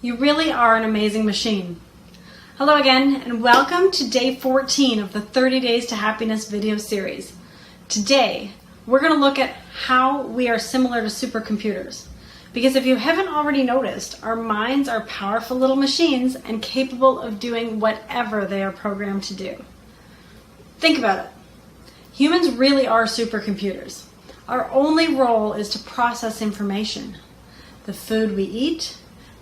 You really are an amazing machine. Hello again, and welcome to day 14 of the 30 Days to Happiness video series. Today, we're going to look at how we are similar to supercomputers. Because if you haven't already noticed, our minds are powerful little machines and capable of doing whatever they are programmed to do. Think about it. Humans really are supercomputers. Our only role is to process information. The food we eat,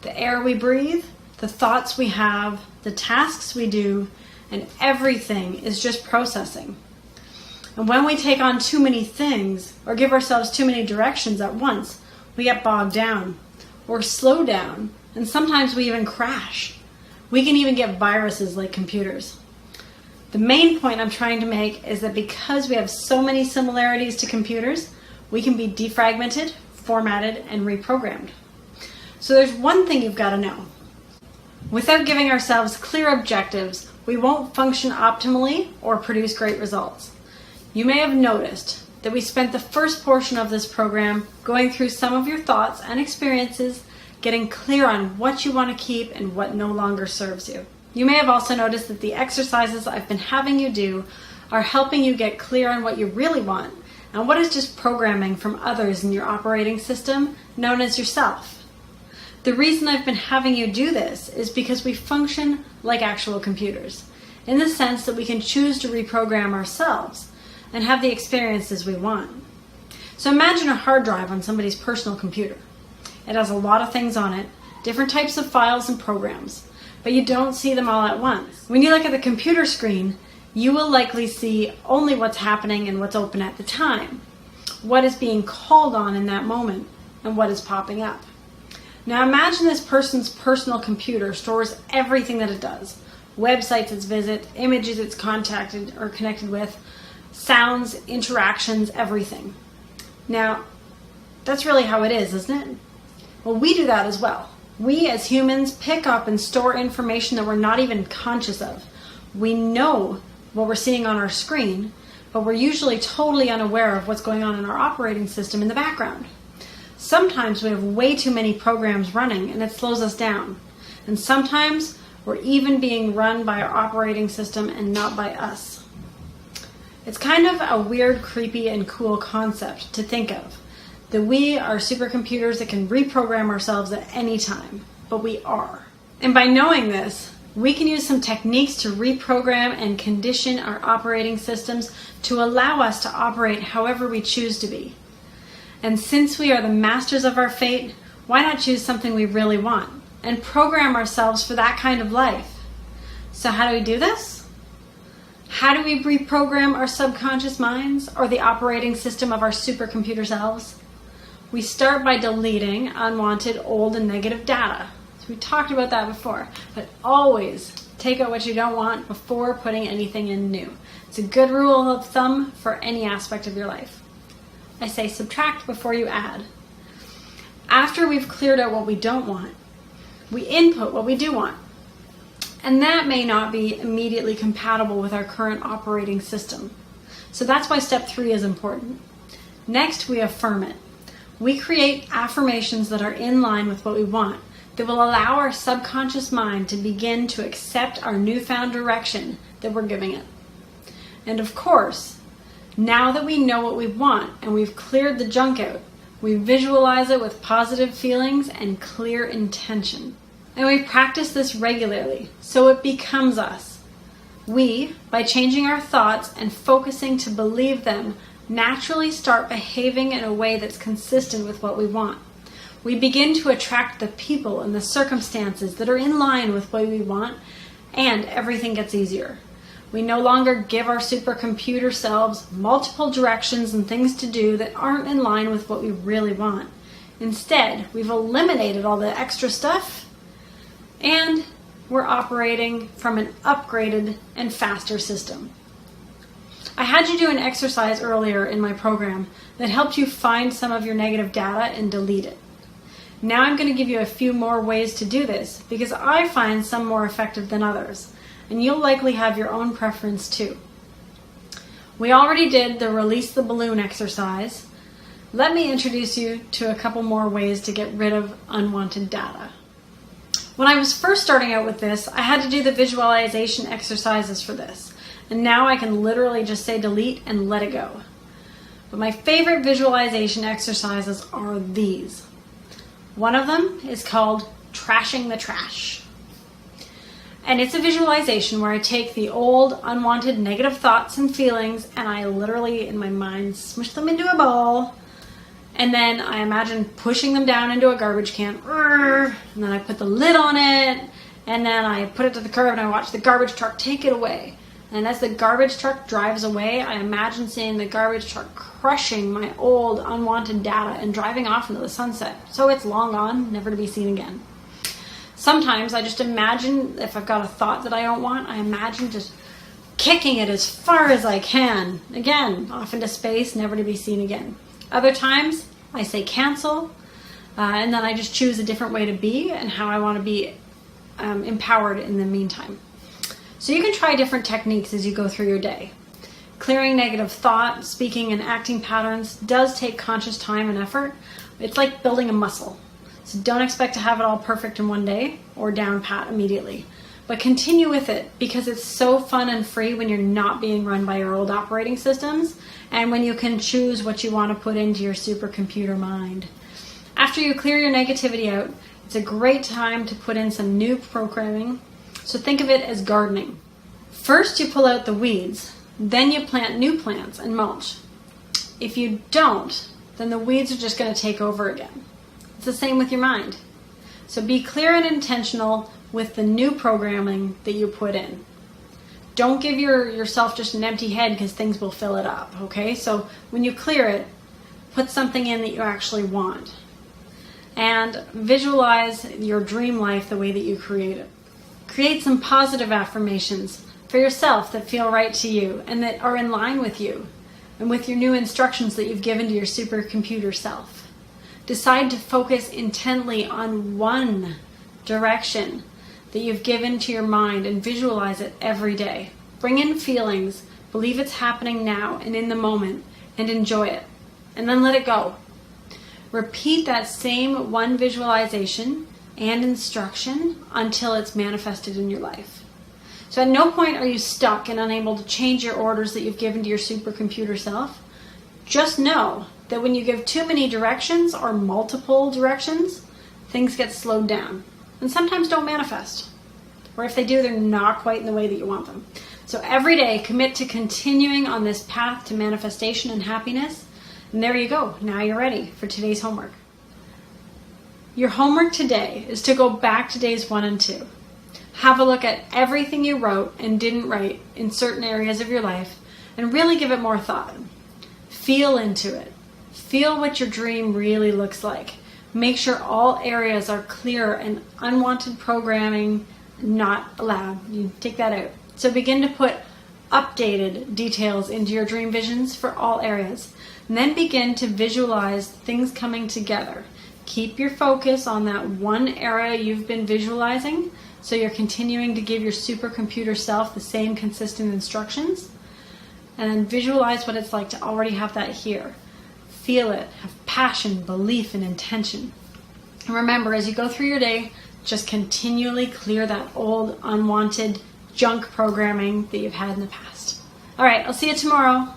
the air we breathe, the thoughts we have, the tasks we do, and everything is just processing. And when we take on too many things or give ourselves too many directions at once, we get bogged down or slow down, and sometimes we even crash. We can even get viruses like computers. The main point I'm trying to make is that because we have so many similarities to computers, we can be defragmented, formatted, and reprogrammed. So there's one thing you've got to know. Without giving ourselves clear objectives, we won't function optimally or produce great results. You may have noticed that we spent the first portion of this program going through some of your thoughts and experiences, getting clear on what you want to keep and what no longer serves you. You may have also noticed that the exercises I've been having you do are helping you get clear on what you really want and what is just programming from others in your operating system known as yourself. The reason I've been having you do this is because we function like actual computers, in the sense that we can choose to reprogram ourselves and have the experiences we want. So imagine a hard drive on somebody's personal computer. It has a lot of things on it, different types of files and programs, but you don't see them all at once. When you look at the computer screen, you will likely see only what's happening and what's open at the time, what is being called on in that moment, and what is popping up. Now imagine this person's personal computer stores everything that it does. Websites it's visited, images it's contacted or connected with, sounds, interactions, everything. Now, that's really how it is, isn't it? Well, we do that as well. We as humans pick up and store information that we're not even conscious of. We know what we're seeing on our screen, but we're usually totally unaware of what's going on in our operating system in the background. Sometimes we have way too many programs running and it slows us down. And sometimes we're even being run by our operating system and not by us. It's kind of a weird, creepy, and cool concept to think of, that we are supercomputers that can reprogram ourselves at any time, but we are. And by knowing this, we can use some techniques to reprogram and condition our operating systems to allow us to operate however we choose to be. And since we are the masters of our fate, why not choose something we really want and program ourselves for that kind of life? So how do we do this? How do we reprogram our subconscious minds or the operating system of our supercomputer selves? We start by deleting unwanted, old, and negative data. So we talked about that before, but always take out what you don't want before putting anything in new. It's a good rule of thumb for any aspect of your life. I say subtract before you add. After we've cleared out what we don't want, we input what we do want. And that may not be immediately compatible with our current operating system. So that's why step 3 is important. Next, we affirm it. We create affirmations that are in line with what we want, that will allow our subconscious mind to begin to accept our newfound direction that we're giving it. And of course, now that we know what we want and we've cleared the junk out, we visualize it with positive feelings and clear intention. And we practice this regularly, so it becomes us. We, by changing our thoughts and focusing to believe them, naturally start behaving in a way that's consistent with what we want. We begin to attract the people and the circumstances that are in line with what we want, and everything gets easier. We no longer give our supercomputer selves multiple directions and things to do that aren't in line with what we really want. Instead, we've eliminated all the extra stuff and we're operating from an upgraded and faster system. I had you do an exercise earlier in my program that helped you find some of your negative data and delete it. Now I'm going to give you a few more ways to do this because I find some more effective than others. And you'll likely have your own preference too. We already did the release the balloon exercise. Let me introduce you to a couple more ways to get rid of unwanted data. When I was first starting out with this, I had to do the visualization exercises for this. And now I can literally just say delete and let it go. But my favorite visualization exercises are these. One of them is called trashing the trash. And it's a visualization where I take the old, unwanted, negative thoughts and feelings and I literally, in my mind, smush them into a ball. And then I imagine pushing them down into a garbage can. And then I put the lid on it. And then I put it to the curb and I watch the garbage truck take it away. And as the garbage truck drives away, I imagine seeing the garbage truck crushing my old unwanted data and driving off into the sunset. So it's long gone, never to be seen again. Sometimes I just imagine, if I've got a thought that I don't want, I imagine just kicking it as far as I can. Again, off into space, never to be seen again. Other times, I say cancel, and then I just choose a different way to be and how I want to be empowered in the meantime. So you can try different techniques as you go through your day. Clearing negative thought, speaking, and acting patterns does take conscious time and effort. It's like building a muscle. So don't expect to have it all perfect in one day or down pat immediately. But continue with it because it's so fun and free when you're not being run by your old operating systems and when you can choose what you want to put into your supercomputer mind. After you clear your negativity out, it's a great time to put in some new programming. So think of it as gardening. First you pull out the weeds, then you plant new plants and mulch. If you don't, then the weeds are just going to take over again. It's the same with your mind. So be clear and intentional with the new programming that you put in. Don't give yourself just an empty head because things will fill it up, okay? So when you clear it, put something in that you actually want. And visualize your dream life the way that you create it. Create some positive affirmations for yourself that feel right to you and that are in line with you and with your new instructions that you've given to your supercomputer self. Decide to focus intently on one direction that you've given to your mind and visualize it every day. Bring in feelings, believe it's happening now and in the moment, and enjoy it. And then let it go. Repeat that same one visualization and instruction until it's manifested in your life. So at no point are you stuck and unable to change your orders that you've given to your supercomputer self. Just know that when you give too many directions or multiple directions, things get slowed down and sometimes don't manifest. Or if they do, they're not quite in the way that you want them. So every day, commit to continuing on this path to manifestation and happiness. And there you go. Now you're ready for today's homework. Your homework today is to go back to days 1 and 2. Have a look at everything you wrote and didn't write in certain areas of your life and really give it more thought. Feel into it. Feel what your dream really looks like. Make sure all areas are clear and unwanted programming not allowed. You take that out. So begin to put updated details into your dream visions for all areas. And then begin to visualize things coming together. Keep your focus on that one area you've been visualizing so you're continuing to give your supercomputer self the same consistent instructions. And then visualize what it's like to already have that here. Feel it. Have passion, belief, and intention. And remember, as you go through your day, just continually clear that old, unwanted junk programming that you've had in the past. All right, I'll see you tomorrow.